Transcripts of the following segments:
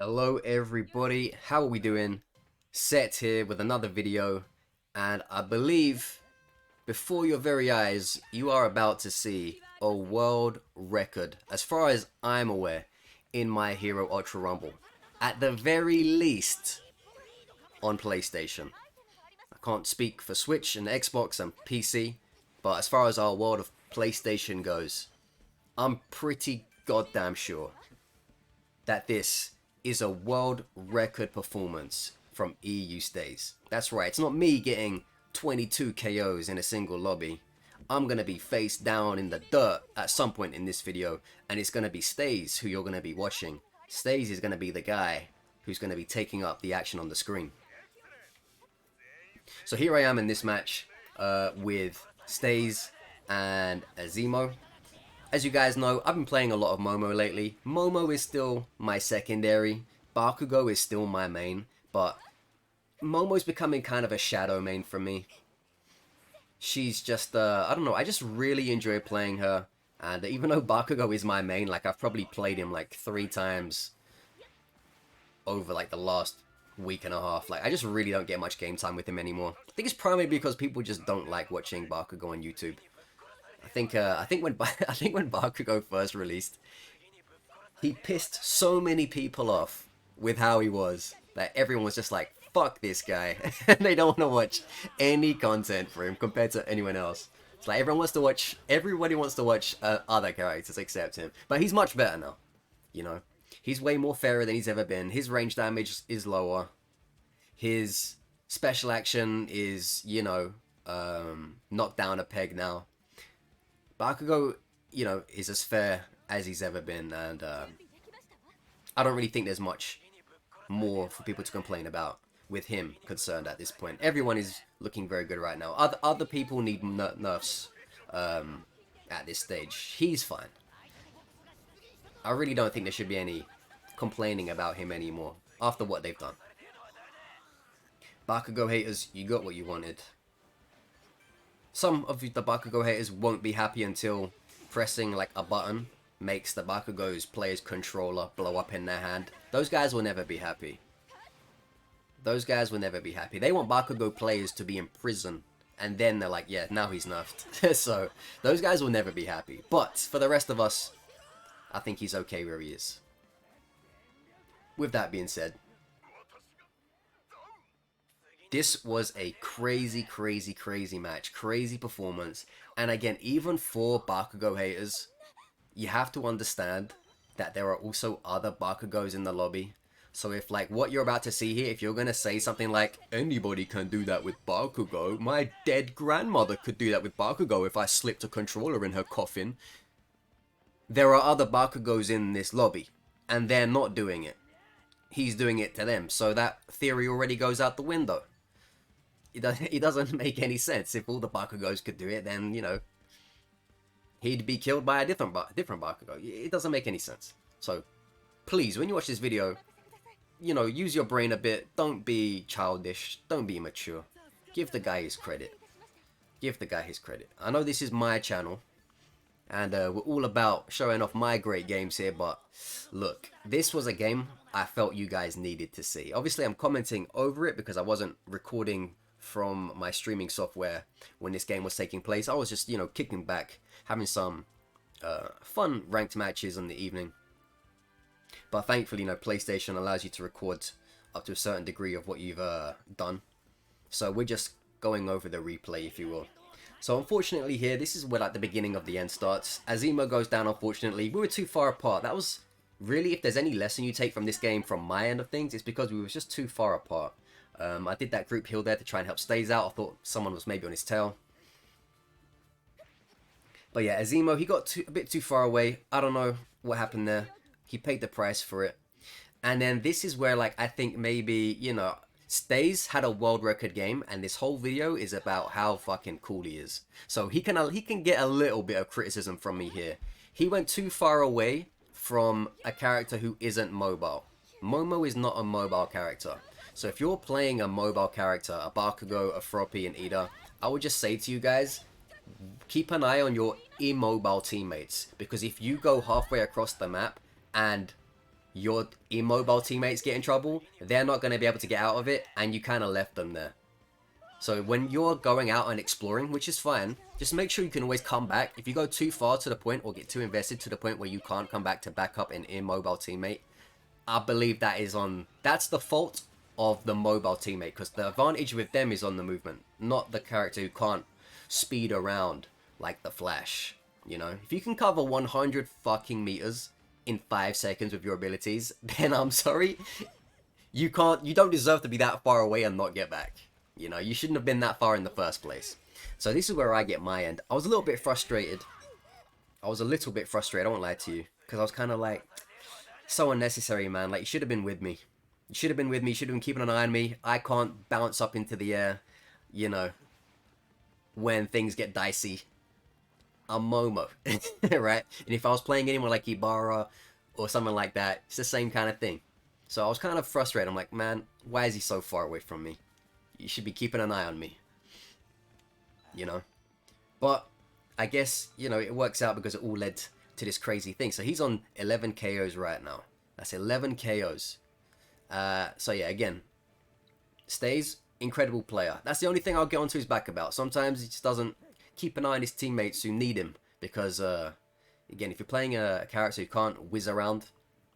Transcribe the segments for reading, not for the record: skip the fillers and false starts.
Hello everybody, how are we doing? Set here with another video, and I believe before your very eyes you are about to see a world record, as far as I'm aware, in My Hero Ultra Rumble. At the very least on PlayStation. I can't speak for Switch and Xbox and PC, but as far as our world of PlayStation goes, I'm pretty goddamn sure that this is a world record performance from EU-StayzZ. That's right, it's not me getting 22 KOs in a single lobby. I'm gonna be face down in the dirt at some point in this video, and it's gonna be StayzZ who you're gonna be watching. StayzZ is gonna be the guy who's gonna be taking up the action on the screen. So here I am in this match with StayzZ and Azemo. As you guys know, I've been playing a lot of Momo lately. Momo is still my secondary. Bakugo is still my main. But Momo's becoming kind of a shadow main for me. She's just, I don't know, I just really enjoy playing her. And even though Bakugo is my main, like I've probably played him like 3 times over like the last week and a half. Like I just really don't get much game time with him anymore. I think it's primarily because people just don't like watching Bakugo on YouTube. I think when Bakugo first released, he pissed so many people off with how he was that everyone was just like, "Fuck this guy," and they don't want to watch any content for him compared to anyone else. It's like everybody wants to watch other characters except him. But he's much better now. You know, he's way more fairer than he's ever been. His range damage is lower. His special action is, you know, knocked down a peg now. Bakugo, you know, is as fair as he's ever been, and I don't really think there's much more for people to complain about with him concerned at this point. Everyone is looking very good right now. Other people need nerfs at this stage. He's fine. I really don't think there should be any complaining about him anymore after what they've done. Bakugo haters, you got what you wanted. Some of the Bakugo haters won't be happy until pressing like a button makes the Bakugo's player's controller blow up in their hand. Those guys will never be happy. Those guys will never be happy. They want Bakugo players to be in prison, and then they're like, yeah, now he's nerfed. So those guys will never be happy. But for the rest of us, I think he's okay where he is. With that being said, this was a crazy match, crazy performance. And again, even for Bakugo haters, you have to understand that there are also other Bakugos in the lobby. So if like what you're about to see here, if you're going to say something like, "Anybody can do that with Bakugo, my dead grandmother could do that with Bakugo if I slipped a controller in her coffin," there are other Bakugos in this lobby, and they're not doing it. He's doing it to them, so that theory already goes out the window. It doesn't make any sense. If all the Bakugos could do it, then, you know, he'd be killed by a different Bakugo. It doesn't make any sense. So, please, when you watch this video, you know, use your brain a bit. Don't be childish. Don't be immature. Give the guy his credit. Give the guy his credit. I know this is my channel, and we're all about showing off my great games here, but look, this was a game I felt you guys needed to see. Obviously, I'm commenting over it because I wasn't recording from my streaming software when this game was taking place. I was just, you know, kicking back, having some fun ranked matches in the evening. But thankfully, you know, PlayStation allows you to record up to a certain degree of what you've done. So we're just going over the replay, if you will. So unfortunately here, this is where like the beginning of the end starts. Azemo goes down, unfortunately. We were too far apart. That was really, if there's any lesson you take from this game from my end of things, it's because we were just too far apart. I did that group heal there to try and help StayzZ out. I thought someone was maybe on his tail. But yeah, Azemo, he got a bit too far away. I don't know what happened there. He paid the price for it. And then this is where, like, I think maybe, you know, StayzZ had a world record game, and this whole video is about how fucking cool he is. So he can get a little bit of criticism from me here. He went too far away from a character who isn't mobile. Momo is not a mobile character. So if you're playing a mobile character, a Bakugo, a Froppy, and Ida, I would just say to you guys, keep an eye on your immobile teammates. Because if you go halfway across the map and your immobile teammates get in trouble, they're not going to be able to get out of it, and you kind of left them there. So when you're going out and exploring, which is fine, just make sure you can always come back. If you go too far to the point or get too invested to the point where you can't come back to back up an immobile teammate, I believe that's the fault of the mobile teammate, because the advantage with them is on the movement, not the character who can't speed around like the Flash. You know, if you can cover 100 fucking meters in 5 seconds with your abilities, then I'm sorry, you don't deserve to be that far away and not get back. You know, you shouldn't have been that far in the first place. So this is where I get my end. I was a little bit frustrated. I won't lie to you, because I was kind of like, so unnecessary, man. Like, you should have been with me. You should have been with me. You should have been keeping an eye on me. I can't bounce up into the air, you know, when things get dicey. I'm Momo, right? And if I was playing anyone like Ibarra or someone like that, it's the same kind of thing. So I was kind of frustrated. I'm like, man, why is he so far away from me? You should be keeping an eye on me, you know? But I guess, you know, it works out because it all led to this crazy thing. So he's on 11 KOs right now. That's 11 KOs. So yeah, again, StayzZ, incredible player. That's the only thing I'll get onto his back about. Sometimes he just doesn't keep an eye on his teammates who need him. Because, again, if you're playing a character who can't whiz around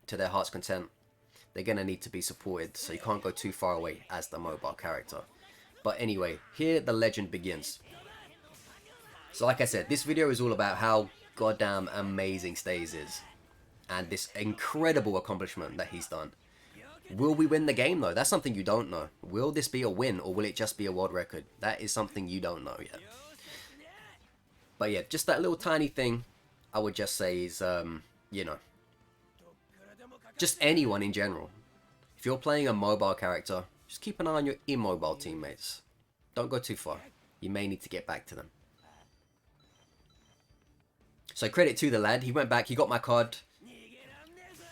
to their heart's content, they're going to need to be supported. So you can't go too far away as the mobile character. But anyway, here the legend begins. So like I said, this video is all about how goddamn amazing StayzZ is. And this incredible accomplishment that he's done. Will we win the game though? That's something you don't know. Will this be a win, or will it just be a world record? That is something you don't know yet. But yeah, just that little tiny thing, I would just say is, you know, just anyone in general. If you're playing a mobile character, just keep an eye on your immobile teammates. Don't go too far. You may need to get back to them. So credit to the lad. He went back. He got my card.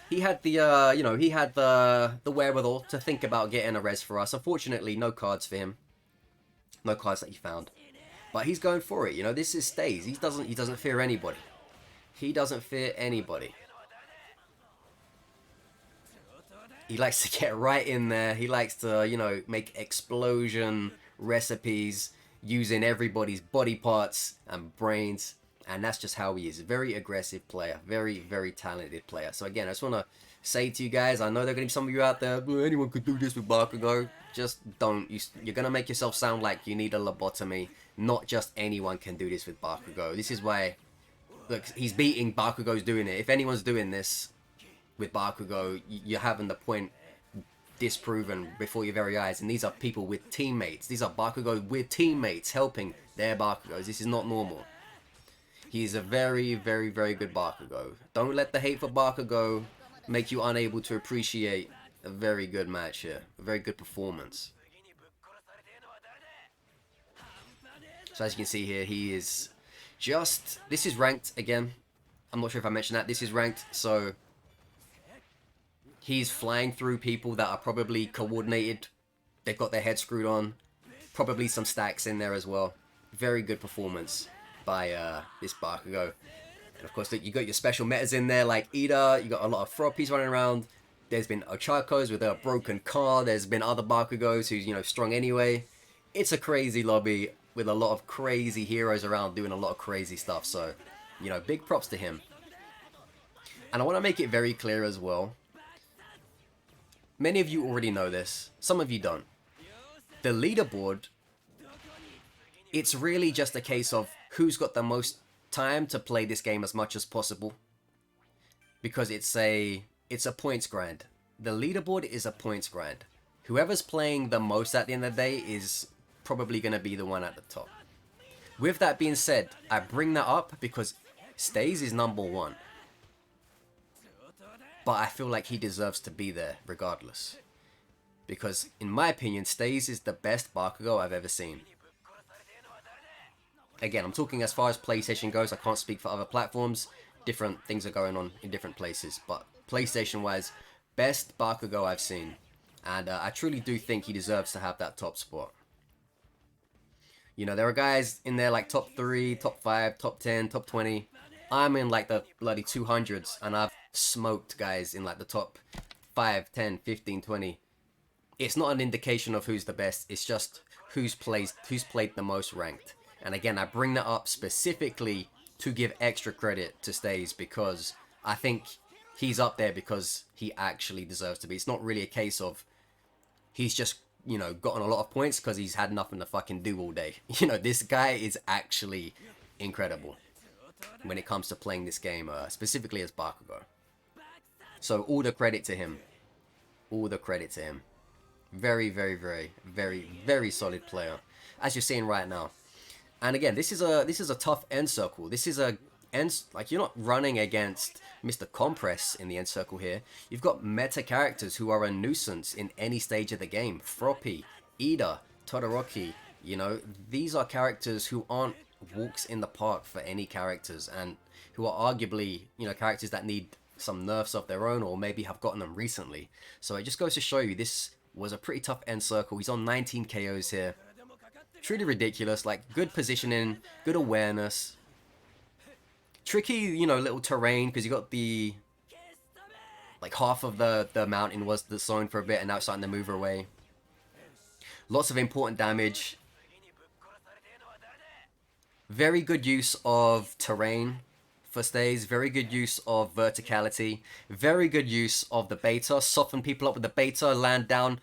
He had the, you know, he had the wherewithal to think about getting a res for us. Unfortunately, no cards for him. No cards that he found. But he's going for it. You know, this is StayzZ. He doesn't fear anybody. He doesn't fear anybody. He likes to get right in there. He likes to, you know, make explosion recipes using everybody's body parts and brains. And that's just how he is. Very aggressive player. Very, very talented player. So again, I just want to say to you guys, I know there are going to be some of you out there, well, anyone could do this with Bakugo. Just don't. You're going to make yourself sound like you need a lobotomy. Not just anyone can do this with Bakugo. This is why, look, he's beating Bakugo's doing it. If anyone's doing this with Bakugo, you're having the point disproven before your very eyes. And these are people with teammates. These are Bakugo with teammates helping their Bakugos. This is not normal. He's a very, very, very good Bakugo. Don't let the hate for Bakugo make you unable to appreciate a very good match here. A very good performance. So as you can see here, he is just... This is ranked again. I'm not sure if I mentioned that. This is ranked, so... He's flying through people that are probably coordinated. They've got their head screwed on. Probably some stacks in there as well. Very good performance by this Bakugo. And of course, you got your special metas in there like Ida. You got a lot of Froppies running around. There's been Ochakos with a broken car. There's been other Bakugos who's, you know, strong anyway. It's a crazy lobby with a lot of crazy heroes around doing a lot of crazy stuff. So, you know, big props to him. And I want to make it very clear as well. Many of you already know this. Some of you don't. The leaderboard, it's really just a case of who's got the most time to play this game as much as possible. Because it's a points grind. The leaderboard is a points grind. Whoever's playing the most at the end of the day is probably going to be the one at the top. With that being said, I bring that up because StayzZ is number one. But I feel like he deserves to be there regardless. Because in my opinion, StayzZ is the best Bakugo I've ever seen. Again, I'm talking as far as PlayStation goes. I can't speak for other platforms. Different things are going on in different places. But PlayStation-wise, best Bakugo I've seen. And I truly do think he deserves to have that top spot. You know, there are guys in there like top 3, top 5, top 10, top 20. I'm in like the bloody 200s. And I've smoked guys in like the top 5, 10, 15, 20. It's not an indication of who's the best. It's just who's played the most ranked. And again, I bring that up specifically to give extra credit to StayzZ, because I think he's up there because he actually deserves to be. It's not really a case of he's just, you know, gotten a lot of points because he's had nothing to fucking do all day. You know, this guy is actually incredible when it comes to playing this game, specifically as Bakugo. So all the credit to him. All the credit to him. Very, very, very, very, very solid player, as you're seeing right now. And again, this is a tough end circle. This is a end, like, you're not running against Mr. Compress in the end circle here. You've got meta characters who are a nuisance in any stage of the game. Froppy, Ida, Todoroki. You know, these are characters who aren't walks in the park for any characters, and who are arguably, you know, characters that need some nerfs of their own, or maybe have gotten them recently. So it just goes to show you this was a pretty tough end circle. He's on 19 KOs here. Truly ridiculous. Like, good positioning, good awareness. Tricky, you know, little terrain, because you got the, like, half of the mountain was the zone for a bit, and now it's starting to move away. Lots of important damage. Very good use of terrain for StayzZ. Very good use of verticality. Very good use of the beta. Soften people up with the beta, land down,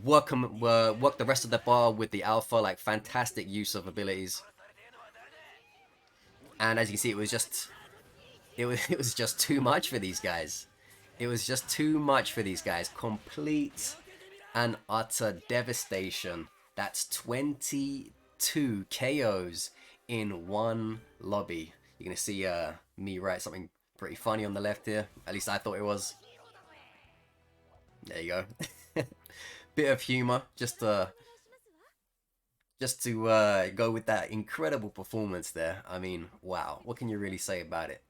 work the rest of the bar with the alpha. Like, fantastic use of abilities. And as you can see, it was just too much for these guys. It was just too much for these guys. Complete and utter devastation. That's 22 KOs in one lobby. You're gonna see me write something pretty funny on the left here. At least I thought it was. There you go. Bit of humor, just to go with that incredible performance there. I mean, wow, what can you really say about it?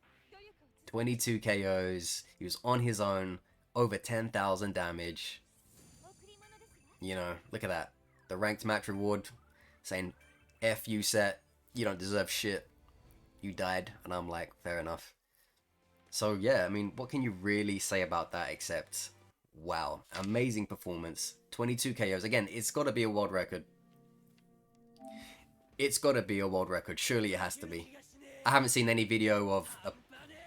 22 KOs, he was on his own, over 10,000 damage. You know, look at that. The ranked match reward saying, F you set, you don't deserve shit. You died. And I'm like, fair enough. So yeah, I mean, what can you really say about that except, wow, amazing performance. 22 KOs. Again, it's got to be a world record. It's got to be a world record. Surely it has to be. I haven't seen any video of a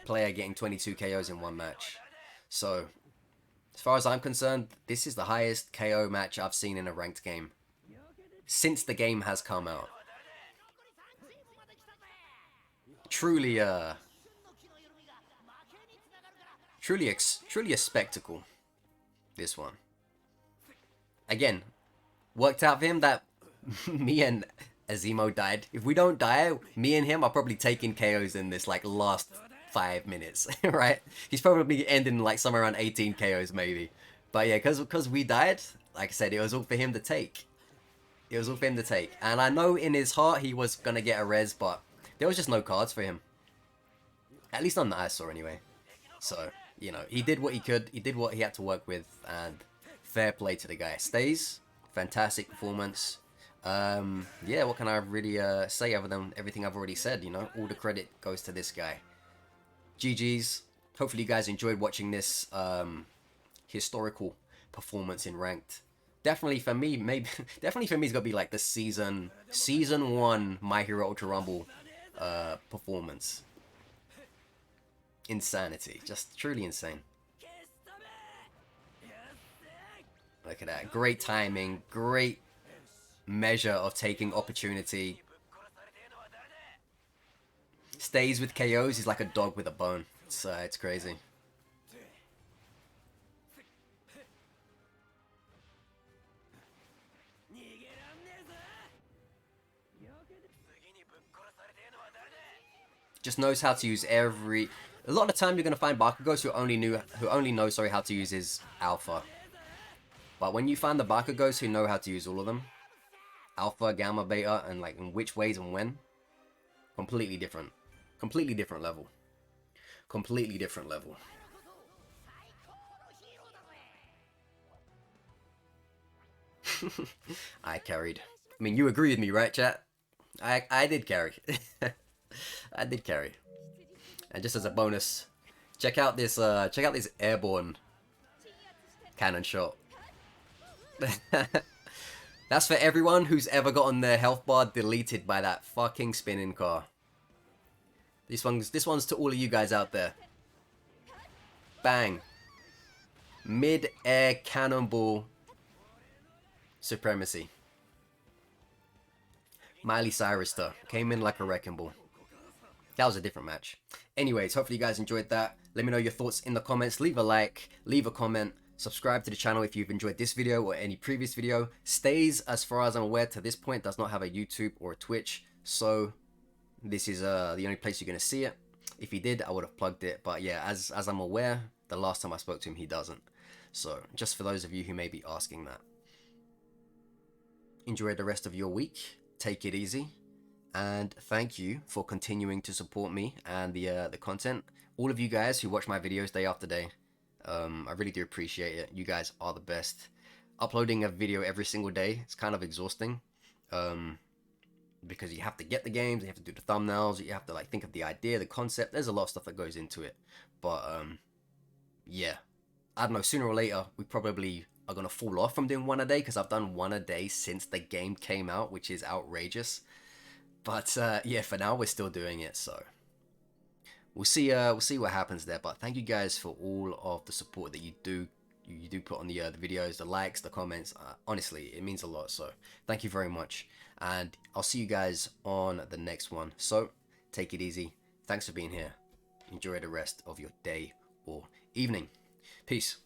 player getting 22 KOs in one match. So, as far as I'm concerned, this is the highest KO match I've seen in a ranked game since the game has come out. Truly a spectacle, this one. Again, worked out for him that me and Azimo died. If we don't die, me and him are probably taking KOs in this, like, last 5 minutes, right? He's probably ending like somewhere around 18 KOs maybe. But yeah, because we died, like I said, it was all for him to take. It was all for him to take. And I know in his heart he was gonna get a res, but there was just no cards for him. At least none that I saw anyway. So, you know, he did what he could. He did what he had to work with, and fair play to the guy. StayzZ, fantastic performance. Yeah, what can I really say other than everything I've already said, you know? All the credit goes to this guy. GG's. Hopefully you guys enjoyed watching this historical performance in ranked. Definitely for me, definitely for me, it's gonna be like the season 1 My Hero Ultra Rumble performance. Insanity, just truly insane. Look at that, great timing, great measure of taking opportunity. StayzZ with KOs, he's like a dog with a bone. It's crazy. Just knows how to use every. A lot of the time, you're gonna find Bakugos who only know how to use his alpha. But when you find the Bakugos who know how to use all of them, alpha, gamma, beta, and like in which ways and when, completely different. Completely different level. Completely different level. I carried. I mean, you agree with me, right, chat? I did carry. I did carry. And just as a bonus, Check out this airborne cannon shot. That's for everyone who's ever gotten their health bar deleted by that fucking spinning car. This one's to all of you guys out there. Bang. Mid-air cannonball supremacy. Miley Cyrus though came in like a wrecking ball. That was a different match. Anyways, hopefully you guys enjoyed that. Let me know your thoughts in the comments. Leave a like, leave a comment, subscribe to the channel if you've enjoyed this video or any previous video. StayzZ, as far as I'm aware to this point, does not have a YouTube or a Twitch, so this is the only place you're going to see it. If he did, I would have plugged it, but yeah, as I'm aware, the last time I spoke to him, he doesn't. So, just for those of you who may be asking that. Enjoy the rest of your week. Take it easy. And thank you for continuing to support me and the content. All of you guys who watch my videos day after day, I really do appreciate it. You guys are the best. Uploading a video every single day, it's kind of exhausting, because you have to get the games, you have to do the thumbnails, you have to like think of the idea, the concept. There's a lot of stuff that goes into it. But yeah, I don't know. Sooner or later, we probably are gonna fall off from doing one a day, because I've done one a day since the game came out, which is outrageous. But yeah, for now we're still doing it, so we'll see what happens there. But thank you guys for all of the support that you do put on the videos, the likes, the comments. Honestly, it means a lot, so thank you very much, and I'll see you guys on the next one. So take it easy. Thanks for being here. Enjoy the rest of your day or evening. Peace.